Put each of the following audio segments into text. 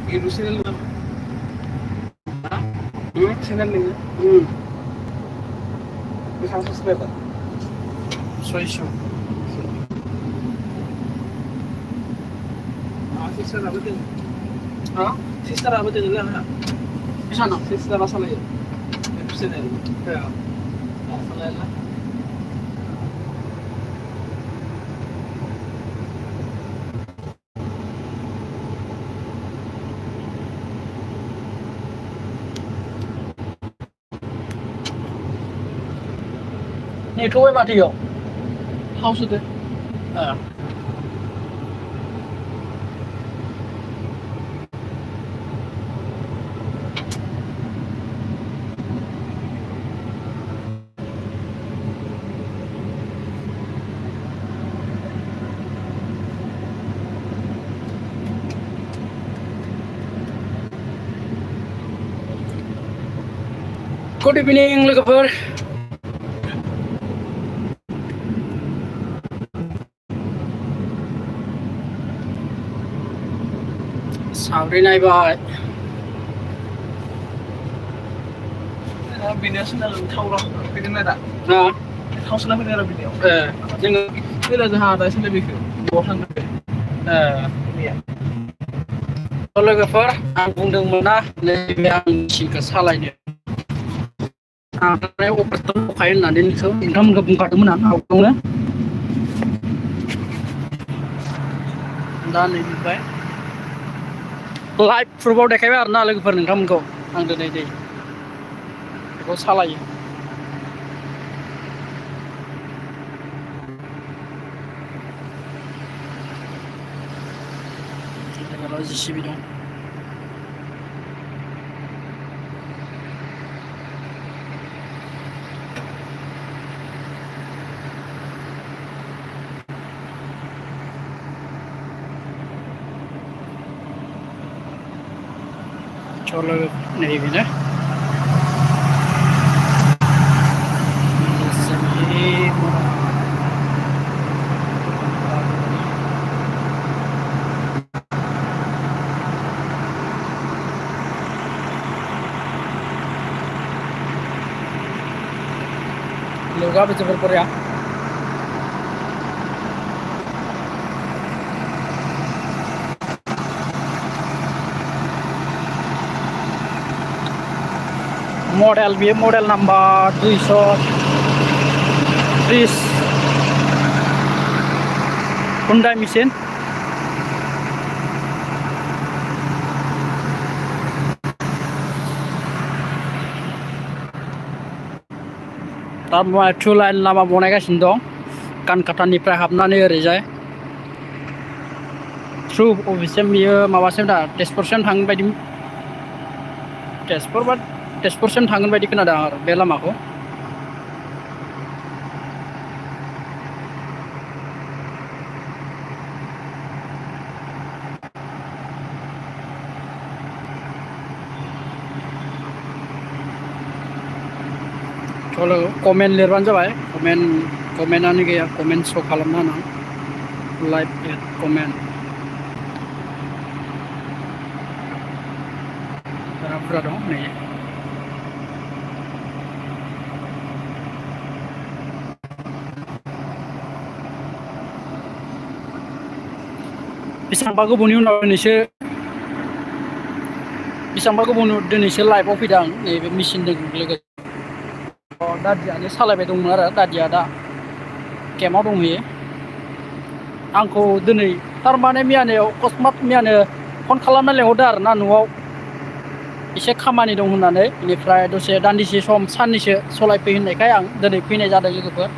YouTube channel apa? Channel ini bisa subscribe. Soisho. Sister apa tuh? Hah? Sister apa tuh lah? Bisa no? Sister apa lagi? YouTube channel. Ya. Masalah lah. Ni tuh mati yo. House deh. Good evening लोगोफोर. सावरि नायबाय. Video channel tahu lah. Video mana? Nah, Tahu channel mana video? जोङो Video dah ada channel video. Dua orang deh. Iya. लोगोफोर आं बुंदोंमोन ना नैबे आं मेसिनखौ सालायनो आं अपारेटर दंखायो होननानै नोंथांमोनखौ बुंखादोंमोन आं आवगायावनो दा नै नुबाय लाइभ प्रुफआव देखायबाय आरोना लोगोफोर नोंथांमोनखौ आं दिनै बेखौ सालायो जिसिबि दं चलो नहीं भी ना लोग आप जबर पर या मॉडल भी मॉडल नंबर 230 Hyundai mesin दा टु लाइन लामा बनायगासिनो दं कानकाटानिफ्राय हाबनानै ओरैजाय थ्रु अबेसिम बियो माबासिम दा तेजपुरसिम थांगोन बायदि तेजपुरसिम थांगोन बायदि खोनादों आरो बे लामाखौ चलो कमेन्ट लिरबानो जाबाय कमेन्टआनो गैया कमेन्ट श' खालामना होनां लाइभ एड कमेन्ट बुरजा दं नै बेसेबांबा गोबावनि उनाव दिनैसो लाइभआव फैदों आं नैबे मेसिनजों लोगोसे दादियानो सालायबाय दंमोन आरो दादिया दा केम्पआव दंहैयो आंखौ दिनै थारमाने मैयानो अकस्मात मैयानो फन खालामना लेंहरदों आरो ना न'आव एसे खामानि दं होननानै बेनिफ्राय दसे दान्दिसे सम साननैसो सलायफै होननायखाय आं दिनै फैनाय जादों लोगोफोर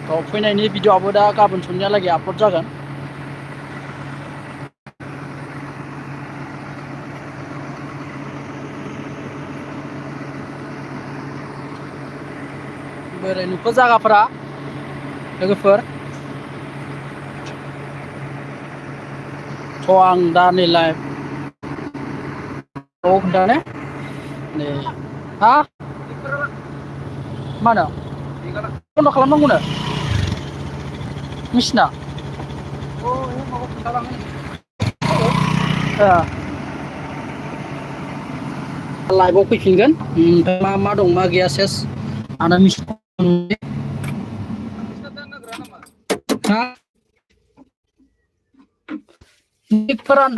थ' फैनायनि भिडिअ'आबो दा गाबोन समनिहालागै आपल'ड जागोन बोरै नुखो जायगाफोरा लोगोफोर थ' आं दा नै लाइभ खोन्थानो नै हा मा होनो बन्द' खालामनांगौनो मेसिना लाइभआव फैफिनगोन मा दं मा गैया सेस आदा मिस हा फोरान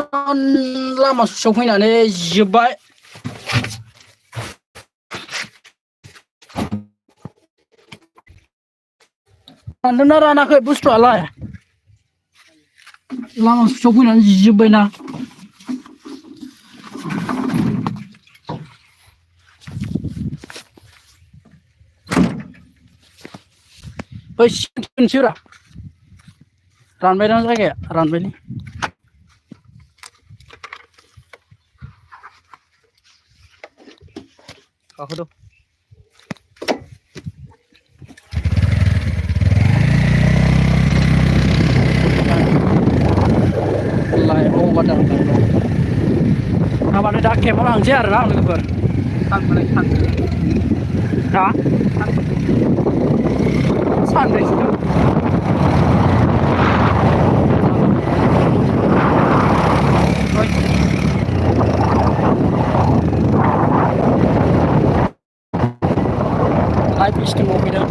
लामा ससेयाव फैनानै जोब्बाय रानदोंना रानाखै बुस्थुआलाय लामा ससेयाव फैनानै जोब्बायना बै सिनसैब्रा रानबायदां जायगाया रानबायलै Aku tuh. लाइभआव हगारदों थारमाने दा केम्पआव थांसै आरोना लोगोफोर दा सानब्रैसो लाइभ स्ट्रिमाव फैदों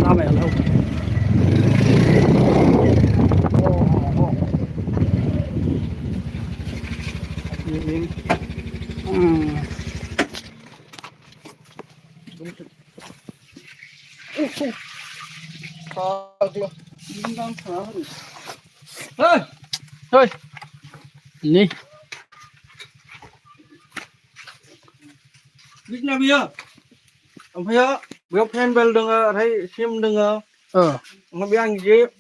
लामायालाय Ini. Bisnya biar. Apa ya? Biar handbell dengan, hay sim dengan. Ngebiang je.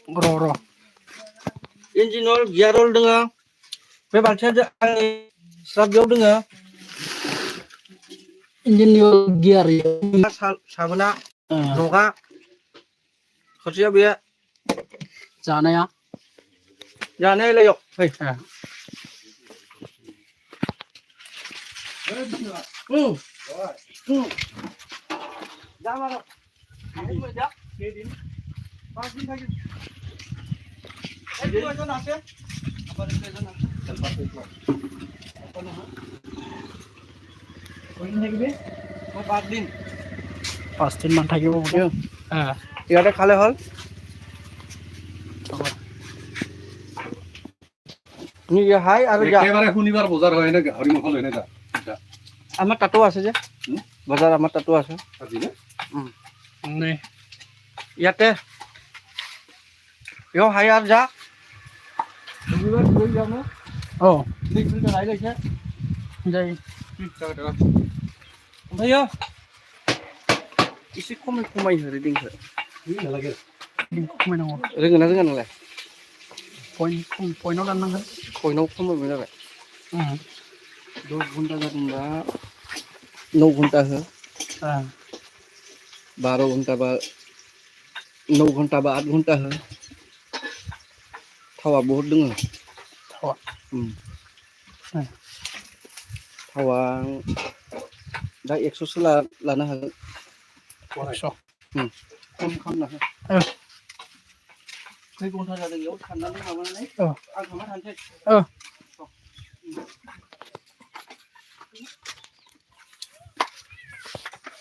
Ro. Engine oil, gear oil dengan. Bebas saja angin. Serap jauh dengan. Engine oil gear ya. Sabana. Noka. Kerja biar. Sana ya. Jangan lah yuk. Hei. Jangan. Pastiin mantap ya bang. Iya ada kali hal. Ini ya hai ada ya. একেবারে শনিবার বজাৰ হয় না গাহৰি মাংস লৈ না আমার টাটু আছে যে বাজার আমার টাটু আছে আজিলে Nih. ইয়াতে ইও হাই আর যা রবিবার কই যাব Oh, লিখতে নাই লেখা jadi. ভাইয়া এসে কমাই হরে দিন হরে লাগে Main nongol. রঙনা নালায় Poin dan nanggal. কইনাও কমাই নালায় 10 ঘন্টা যাবা 9 ঘন্টা হয় 12 ঘন্টা বা 9 ঘন্টা বা 8 ঘন্টা হয় थावा बहुत दोङो थावा थावा दा 100 सो लानो हागोन 100 खम खालामना हो खै घन्टा जादों बेयाव थांनानै माबानानै आं थांना थानोसै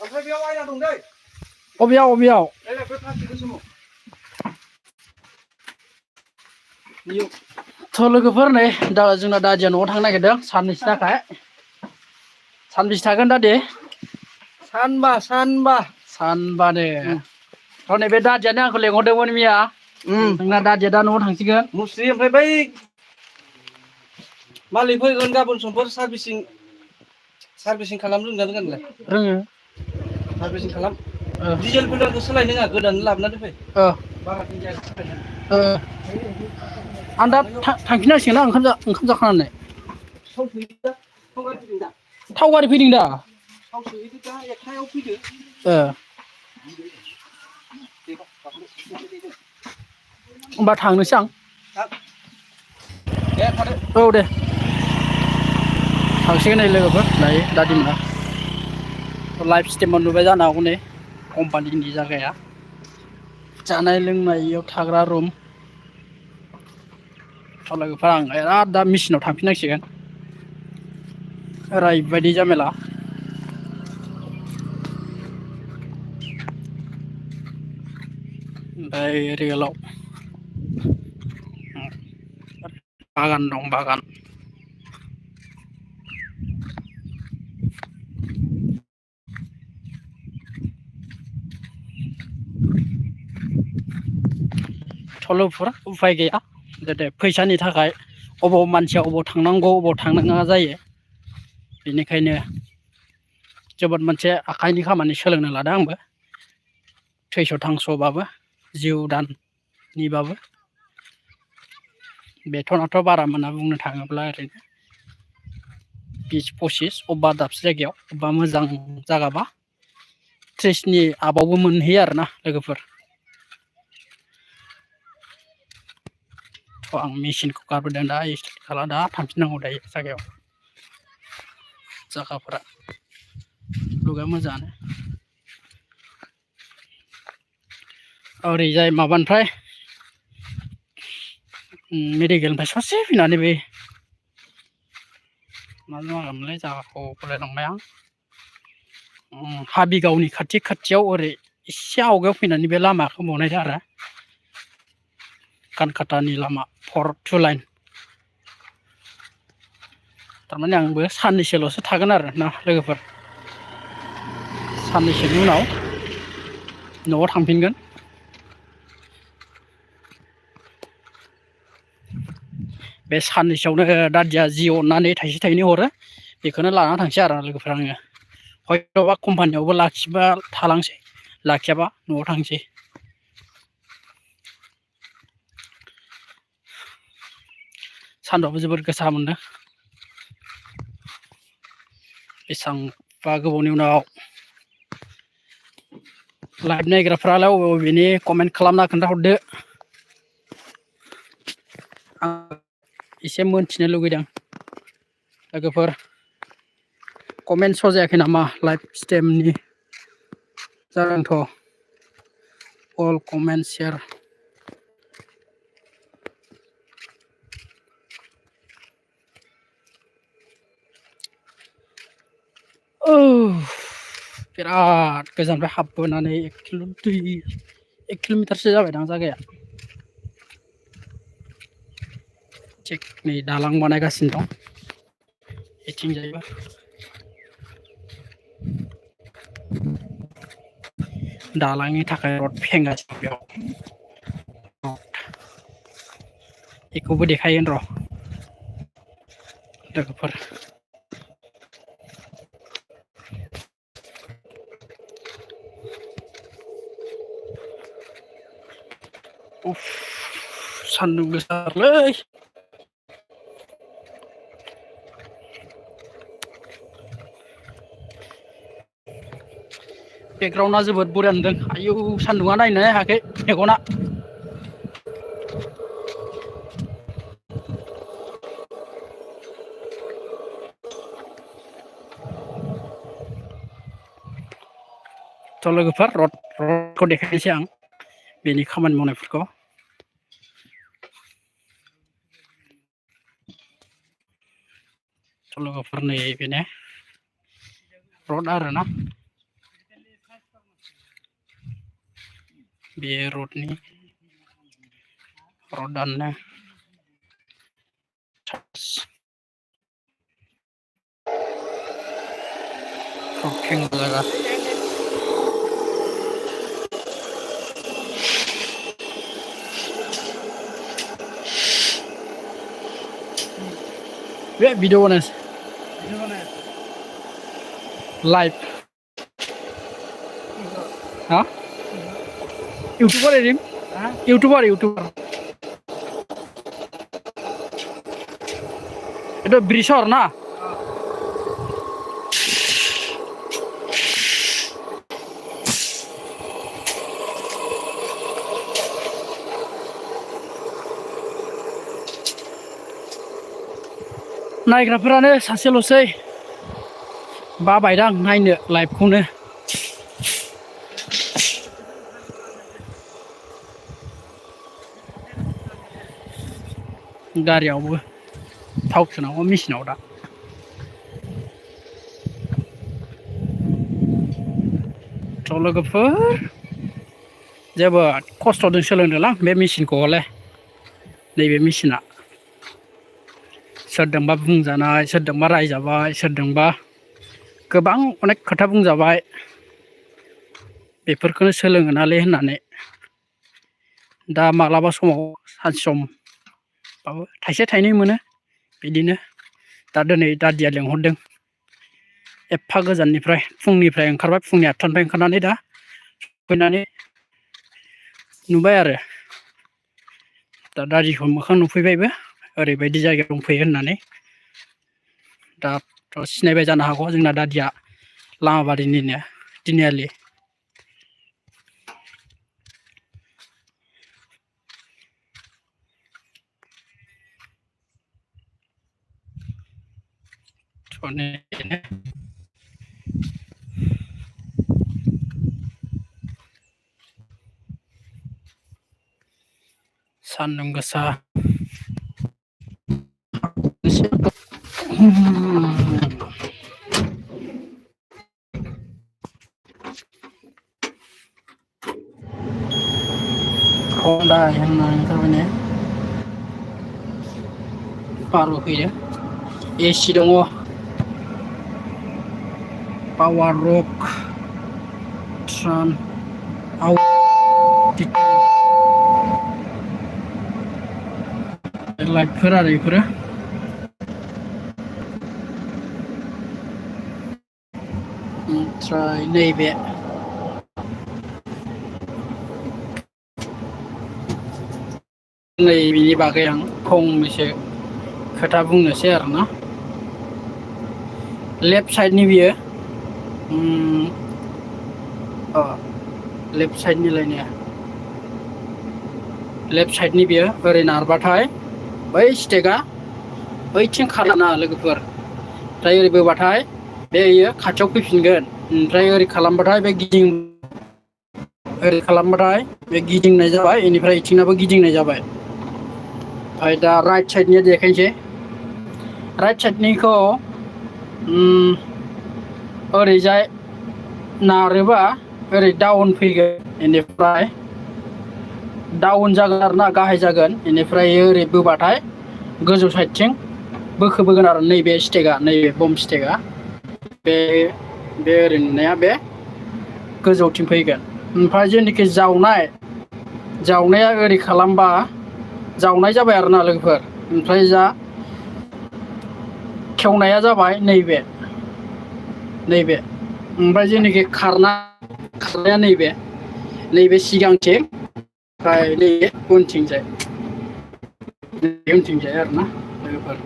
ओमफ्राय बेयाव आयना दं दै Obiau. नायलाय बे प्लास्टिकनि समाव थ' लोगोफोर नै दा जोंना दादिया न'आव थांनो नागिरदों साननैसो थाखाय सानबेसे थागोन दादि सानबानो थ' नैबे दादियानो आंखौ लेंहरदोंमोन मिया नोंना दादिया दा न'आव थांसिगोन मुस्रि ओमफ्राय बै मालिक फैगोन गाबोन समफोर सार्भिसिं खालाम रोंगोन गानलाय रोङो सार्भिसिं खालाम डिजेल फिल्टारखौ सोलायनो नङा गोदान लाबोना दोनफै बारा दिन जायाखै आं दा थांफिननांसिगोन ना ओंखाम जाखांनानै थाव गारि फैदों दा थाव सोहैदो दा एकथायाव फैदो होमबा थांनोसै आं दे थादो औ दे थांसिगोन नै लोगोफोर दायो दादिमोना लाइफ स्टेमाव नुबाय जानो हागौ नै कम्पानिनि जायगाया जानाय लोंनायाव थाग्रा रुम लोगोफोर आं बिराद दा मेचिनाव थांफिननांसिगोन ओरैबायदि जामेला ओमफ्राय रियेलाव बागान दं बागान लोगोफोर उफाय गैया जाहाथे फैसानि थाखाय अबाव मानसिया अबाव थांनांगौ अबाव थांनाङा जायो बेनिखायनो जोबोद मोनसे आखाइनि खामानि सोलोंनो लादों आंबो थैस' थांस'बाबो जिउ दाननिबाबो बेथनाथ' बारा मोना बुंनो थाङोब्ला ओरैनो 20-25 अबेबा दाबसे जायगायाव अबेबा मोजां जागाबा 30नि आबावबो मोनहैयो आरोना लोगोफोर आं मेचिनखौ गारबोदों दा स्टार्ट खालाम दा थांफिननांगौ दायो जायगायाव जायगाफोरा लुगा मोजाङानो ओरैजाय माबानिफ्राय मेडिकेलनिफ्राय ससे फैनानै बे मा जागोनलाय जायगाखौ बावलायलांबाय आं हाबिगावनि खाथियाव ओरै एसे आवगायाव फैनानै बे लामाखौ बनायदों आरो कानकाटानि लामा 4-2 लाइन थारमाने आंबो साननैसोल'सो थागोन आरो ना लोगोफोर साननैसोनि उनाव न'आव थांफिनगोन बे साननैसोआवनो दादिया जि अननानै थाइसे थाइनै हरो बेखौनो लाना थांसै आरो लोगोफोर आङो हयथ'बा कम्पानियावबो लाखिबा थालांसै लाखियाबा न'आव थांसै सान्दुंआबो जोबोद गोसा मोनदों बेसेबांबा गोबावनि उनाव लाइभ नायग्राफ्रालाय अबेनि कमेन्ट खालामना खोन्थाहरदो आं एसे मोनथिनो लुगैदों लोगोफोर कमेन्ट श' जायाखै नामा लाइभ स्ट्रिमनि जादोंथ' अल कमेन्ट शेयार बिराद गोजाननिफ्राय हाबबोनानै 1 किल'मिटारसो जाबायदां जायगाया थिग नै दालां बानायगासिनो दं बेथिंजायबो दालांनि थाखाय रड फेंगासिनो बेयाव बेखौबो देखायगोन र' लोगोफोर सान्दुं गोसालै बेकग्राउन्डआ जोबोद बरिया नुदों आयौ सान्दुंआ नायनो हायाखै मेगना थ' लोगोफोर रडखौ देखायनोसै आं बेनि खामानि मावनायफोरखौ थ' लोगोफोर नै बेनो रड आरोना बे रडनि रडानो जायगा बे भिडिअ बनायनोसै लाइभ हाँ यूट्यूबर है रिम यूट्यूबर ये तो ब्रिशर ना नायग्राफोरानो सासेल'सै बाबायदां नायनो लाइभखौनो गारियावबो थाव सोनांगौ मेसिनाव दा थ' लोगोफोर जोबोद खस्थ'जों सोलोंदोंलां बे मेसिनखौ हले नैबे मेसिना सोरजोंबा बुंजानाय सोरजोंबा रायजाबाय सोरजोंबा गोबां अनेक खोथा बुंजाबाय बेफोरखौनो सोलोङोनालै होननानै दा मालाबा समाव सानसे समबाबो थाइसे थाइनै मोनो बिदिनो दा दिनै दादिया लेंहरदों एफा गोजाननिफ्राय फुंनिफ्राय ओंखारबाय फुंनि 8टानिफ्राय ओंखारनानै दा फैनानै नुबाय आरो दा दादिखौ मोखां नुफैबायबो ओरैबायदि जायगायाव दंफैयो होननानै दाथ' सिनायबाय जानो हागौ जोंना दादिया लामाबारिनिनो तिनिआलि सान्दुं गोसा Honda yang namanya baru ya AC dong Power Rock Tran Audi lightफोर आरो बेफोरो ओमफ्राय नैबे नैबेनि बागै आं फंनैसो खोथा बुंनोसै आरोना लेफ्ट साइडनि बियो लेफ्ट साइडनि लाइनया लेफ्ट साइडनि बियो ओरै नारबाथाय बै स्टेगा बैथिं खारलाना लोगोफोर ओमफ्राय ओरै बोबाथाय बेयो खाथियाव फैफिनगोन ओमफ्राय ओरै खालामबाथाय बे ओरै खालामबाथाय बे गिदिंनाय जाबाय बेनिफ्राय इथिंनाबो गिदिंनाय जाबाय ओमफ्राय दा राइट साइडनिया देखायनोसै राइट साइडनिखौ ओरैजाय नारोबा ओरै डाउन फैगोन बेनिफ्राय डाउन जागोन आरोना गाहाय जागोन बेनिफ्राय ओरै बोबाथाय गोजौ साइडथिं बोखोबोगोन आरो नैबे स्टेगा नैबे बम स्टेगा बे ओरै नुनाया बे गोजौथिं फैगोन ओमफ्राय जेनोखि जावनाया ओरै खालामबा जावनाय जाबाय आरोना लोगोफोर ओमफ्राय जा खेवनाया जाबाय नैबे ओमफ्राय जेनोखि खारनाया नैबे सिगांथिं ओमफ्राय नैबे उनथिंजाय आरोना लोगोफोर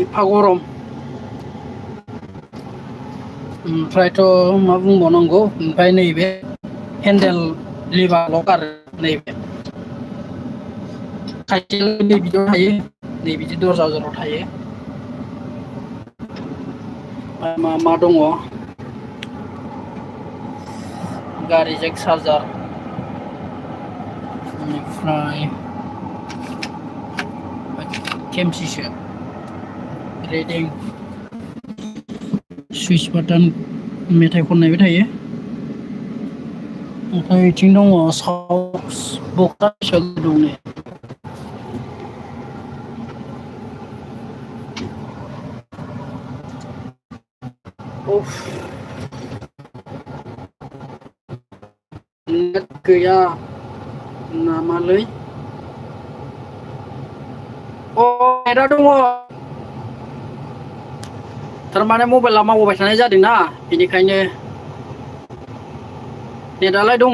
एफा गरम ओमफ्रायथ' मा बुंबावनांगौ ओमफ्राय नैबे हेन्देल लिभारल' गारो नैबे खायसे नै बिदियाव थायो नै बिदि दरजा जराव थायो मा दङ गारि जेक चार्जार बेनिफ्राय खेमसिसो रेडिं सुइस बाटन मेथाइ खननायबो थायो ओमफ्राय बिथिं दङ साउन्ड बक्स दं नेट गैया नामालै नेटआ दङ थारमाने मबाइला मावबाय थानाय जादोंना बेनिखायनो नेटआलाय दङ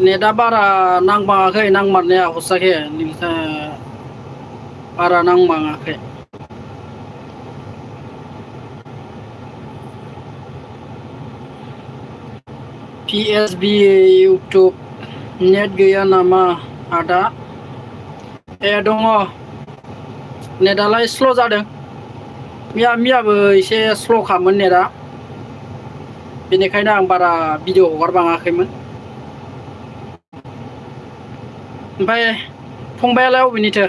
नेटआ बारा नांबाङाखै नांमारनाया हसाखे बारा नांबाङाखै PSB YouTube नेट गैया नामा आदा ए दङ नेटआलाय स्ल' जादों मियाबो एसे स्ल' खामोन नेटआ बेनिखायनो आं बारा भिडिअ हगारबाङाखैमोन ओमफ्राय फंबायालाय अबेनिथो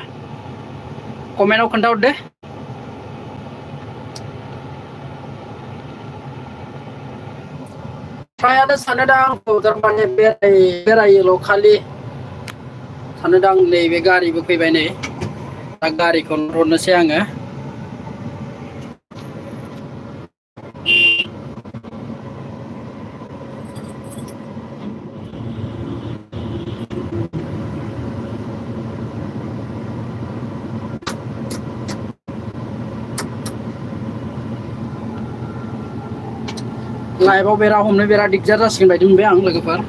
कमेन्टआव खोन्थाहरदो फ्रायानो सानोदां आंखौ थारमाने बेरायोल' खालि सानोदां नैबे गारिबो फैबाय नै दा गारिखौ हरनोसै आङो लाइभआव हमनो बिराद दिगदार जासिगोन बायदि मोनबाय आं लोगोफोर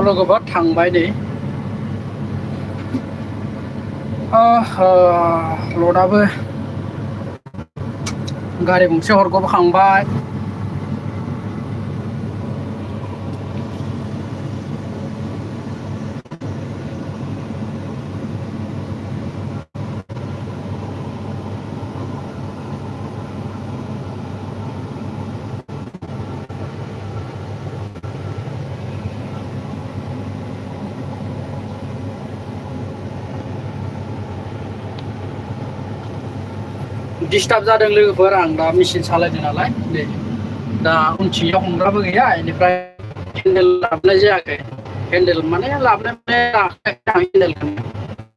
लोगोफोर थांबाय नै लडाबो गारि गंसे हरग'बोखांबाय डिस्टार्ब जादों लोगोफोर आं दा मेचिन सालायदों नालाय नै दा उनथिंजाय हमग्राबो गैया बेनिफ्राय हेन्देल लाबोनाय जायाखै हेन्देल माने लाबोनाय माने लाखायाखै आं हेन्देलखौनो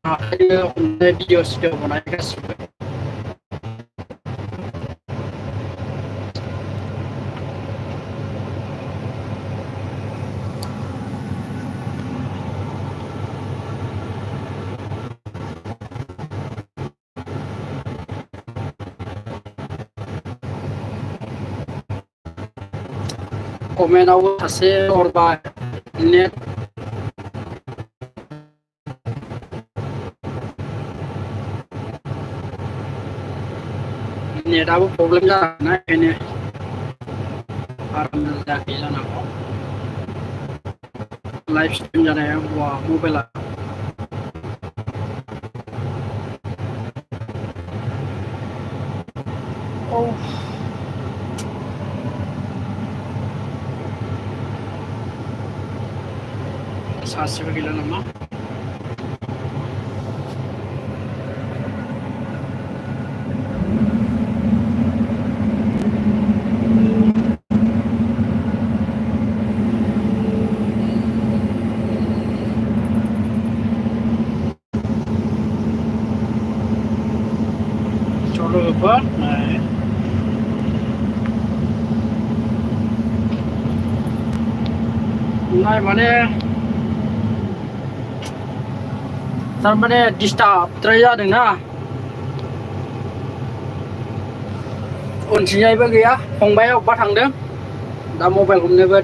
आखाइजों हमनाय भिडिअ सिडिअ बनाय गासिबो कमेन्टआवबो सासे हरबाय नेट नेटआबो प्रब्लेम जाना ओंखायनो बारा मोजां जायाखै जानांगौ लाइभ स्ट्रिम जानाया मबाइला सासेबो गैला नामा लोगोफोर माने थारमाने डिस्टार्बद्राय जादोंना उनथिंजायबो गैया फंबाया अबेबा थांदों दा मबाइल हमनोबो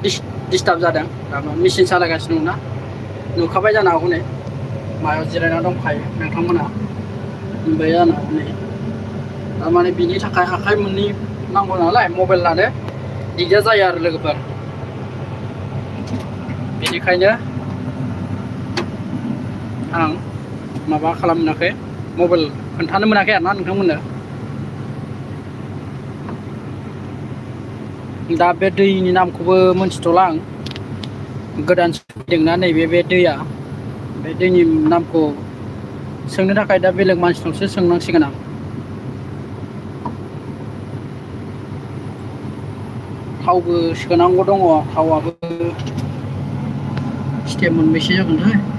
डिस्टार्ब जादों दा मेचिन सालायगासिनो दंना नुखाबाय जानो हागौ नै मायाव जिरायना दंखायो नोंथांमोना नुबाय जानो हागौ नै थारमाने बिनि थाखाय आखाइ मोननै नांगौ नालाय मबाइल लानो दिगदार जायो आरो लोगोफोर बेनिखायनो आं माबा खालामनो मोनाखै मबाइल खोन्थानो मोनाखै आरोना नोंथांमोननो दा बे दैनि नामखौबो मोनथिथ'ला आं गोदान फैदोंना नैबे बे दैया बे दैनि नामखौ सोंनो थाखाय दा बेलेग मानसिनावसो सोंनांसिगोन आं थावबो सोनांगौ दङ थावाबो स्टेप मोनबेसे जागोनथाय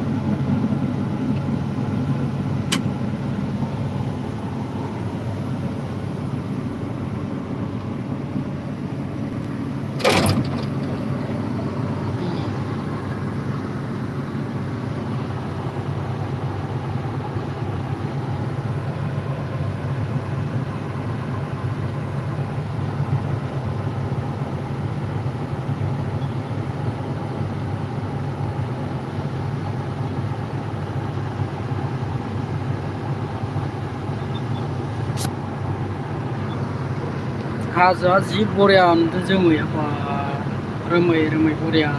हाजोआ जि बरिया नुदों जोमैया रोमै रोमै बरिया